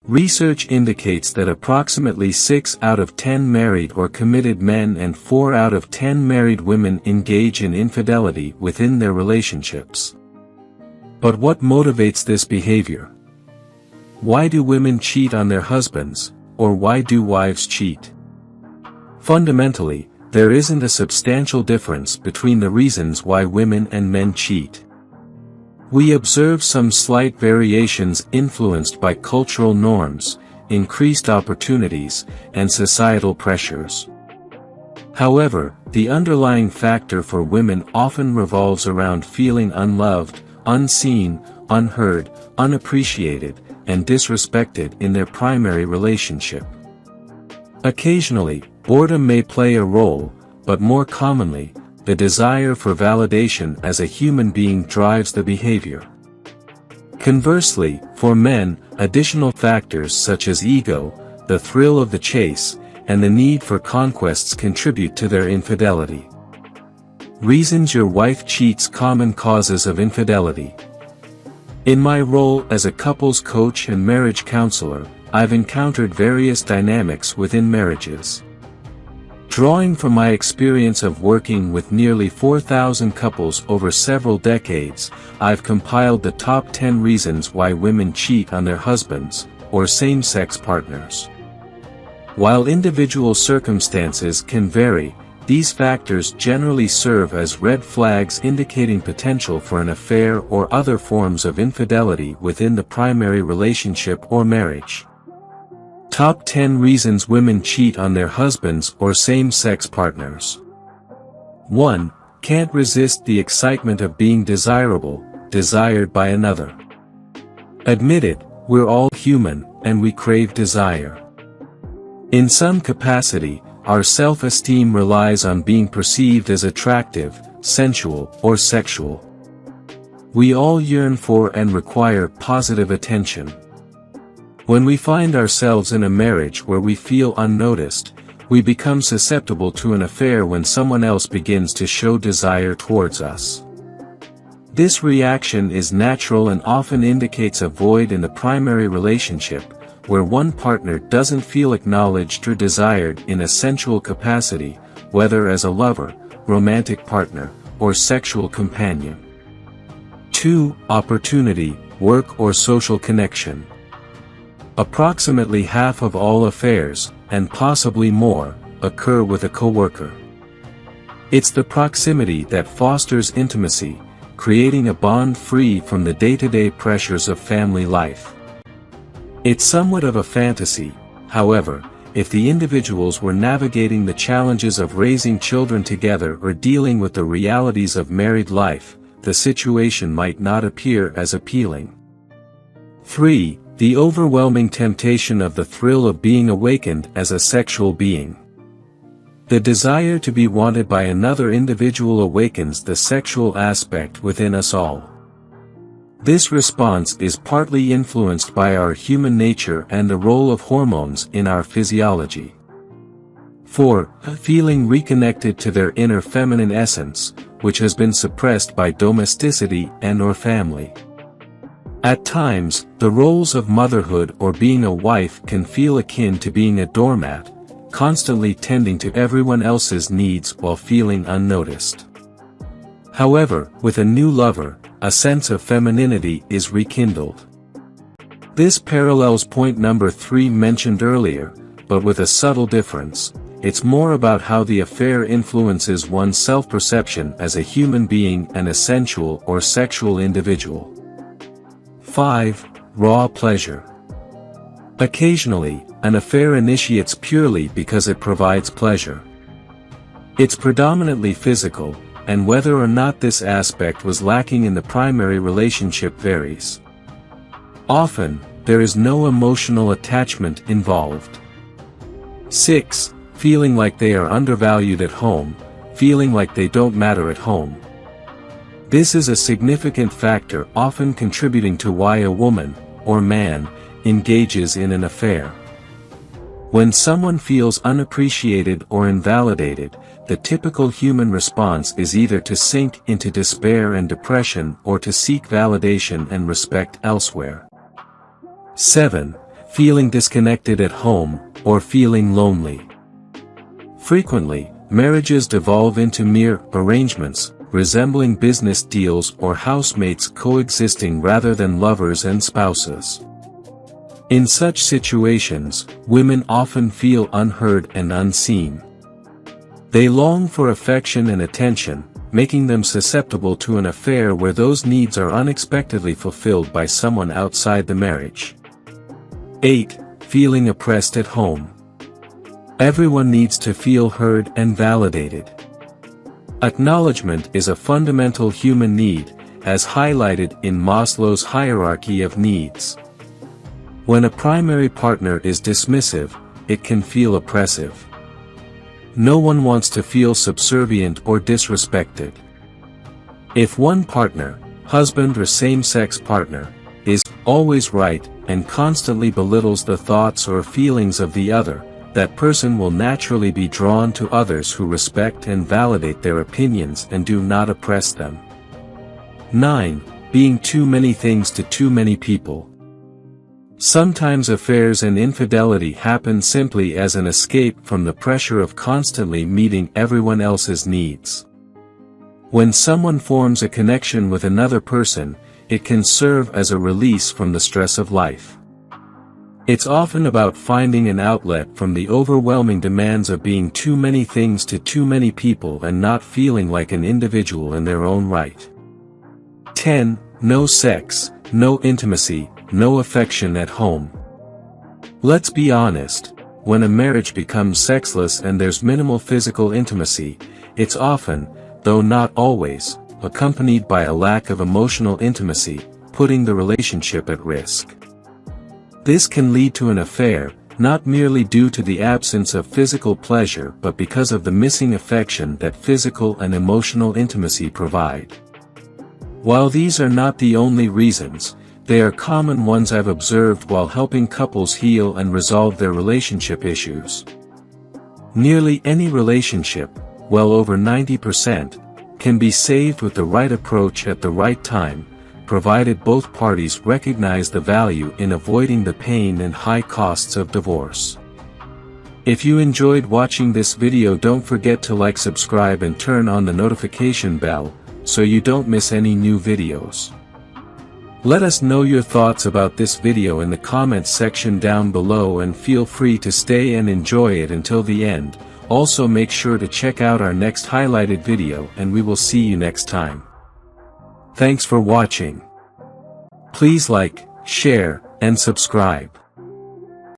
Research indicates that approximately 6 out of 10 married or committed men and 4 out of 10 married women engage in infidelity within their relationships. But what motivates this behavior? Why do women cheat on their husbands, or why do wives cheat? Fundamentally, there isn't a substantial difference between the reasons why women and men cheat. We observe some slight variations influenced by cultural norms, increased opportunities, and societal pressures. However, the underlying factor for women often revolves around feeling unloved, unseen, unheard, unappreciated, and disrespected in their primary relationship. Occasionally, boredom may play a role, but more commonly, the desire for validation as a human being drives the behavior. Conversely, for men, additional factors such as ego, the thrill of the chase, and the need for conquests contribute to their infidelity. Reasons your wife cheats: common causes of infidelity. In my role as a couples coach and marriage counselor, I've encountered various dynamics within marriages. Drawing from my experience of working with nearly 4,000 couples over several decades, I've compiled the top 10 reasons why women cheat on their husbands, or same-sex partners. While individual circumstances can vary, these factors generally serve as red flags indicating potential for an affair or other forms of infidelity within the primary relationship or marriage. Top 10 reasons women cheat on their husbands or same-sex partners. 1. Can't resist the excitement of being desirable, desired by another. Admit it, we're all human, and we crave desire. In some capacity, our self-esteem relies on being perceived as attractive, sensual, or sexual. We all yearn for and require positive attention. When we find ourselves in a marriage where we feel unnoticed, we become susceptible to an affair when someone else begins to show desire towards us. This reaction is natural and often indicates a void in the primary relationship, where one partner doesn't feel acknowledged or desired in a sensual capacity, whether as a lover, romantic partner, or sexual companion. 2. Opportunity, work or social connection. Approximately half of all affairs, and possibly more, occur with a coworker. It's the proximity that fosters intimacy, creating a bond free from the day-to-day pressures of family life. It's somewhat of a fantasy, however, if the individuals were navigating the challenges of raising children together or dealing with the realities of married life, the situation might not appear as appealing. 3. The overwhelming temptation of the thrill of being awakened as a sexual being. The desire to be wanted by another individual awakens the sexual aspect within us all. This response is partly influenced by our human nature and the role of hormones in our physiology. 4. Feeling reconnected to their inner feminine essence, which has been suppressed by domesticity and/or family. At times, the roles of motherhood or being a wife can feel akin to being a doormat, constantly tending to everyone else's needs while feeling unnoticed. However, with a new lover, a sense of femininity is rekindled. This parallels point number 3 mentioned earlier, but with a subtle difference. It's more about how the affair influences one's self-perception as a human being and a sensual or sexual individual. 5. Raw pleasure. Occasionally, an affair initiates purely because it provides pleasure. It's predominantly physical, and whether or not this aspect was lacking in the primary relationship varies. Often, there is no emotional attachment involved. 6. Feeling like they are undervalued at home, feeling like they don't matter at home. This is a significant factor often contributing to why a woman, or man, engages in an affair. When someone feels unappreciated or invalidated, the typical human response is either to sink into despair and depression or to seek validation and respect elsewhere. 7. feeling disconnected at home, or feeling lonely. Frequently, marriages devolve into mere arrangements, resembling business deals or housemates coexisting rather than lovers and spouses. In such situations, women often feel unheard and unseen. They long for affection and attention, making them susceptible to an affair where those needs are unexpectedly fulfilled by someone outside the marriage. 8. Feeling oppressed at home. Everyone needs to feel heard and validated. Acknowledgement is a fundamental human need, as highlighted in Maslow's hierarchy of needs. When a primary partner is dismissive, it can feel oppressive. No one wants to feel subservient or disrespected. If one partner, husband or same-sex partner, is always right and constantly belittles the thoughts or feelings of the other, that person will naturally be drawn to others who respect and validate their opinions and do not oppress them. 9. Being too many things to too many people. Sometimes affairs and infidelity happen simply as an escape from the pressure of constantly meeting everyone else's needs. When someone forms a connection with another person, it can serve as a release from the stress of life. It's often about finding an outlet from the overwhelming demands of being too many things to too many people and not feeling like an individual in their own right. 10. No sex, no intimacy, no affection at home. Let's be honest, when a marriage becomes sexless and there's minimal physical intimacy, it's often, though not always, accompanied by a lack of emotional intimacy, putting the relationship at risk. This can lead to an affair, not merely due to the absence of physical pleasure but because of the missing affection that physical and emotional intimacy provide. While these are not the only reasons, they are common ones I've observed while helping couples heal and resolve their relationship issues. Nearly any relationship, well over 90%, can be saved with the right approach at the right time, provided both parties recognize the value in avoiding the pain and high costs of divorce. If you enjoyed watching this video, don't forget to like, subscribe and turn on the notification bell, so you don't miss any new videos. Let us know your thoughts about this video in the comments section down below and feel free to stay and enjoy it until the end. Also make sure to check out our next highlighted video and we will see you next time. Thanks for watching. Please like, share, and subscribe.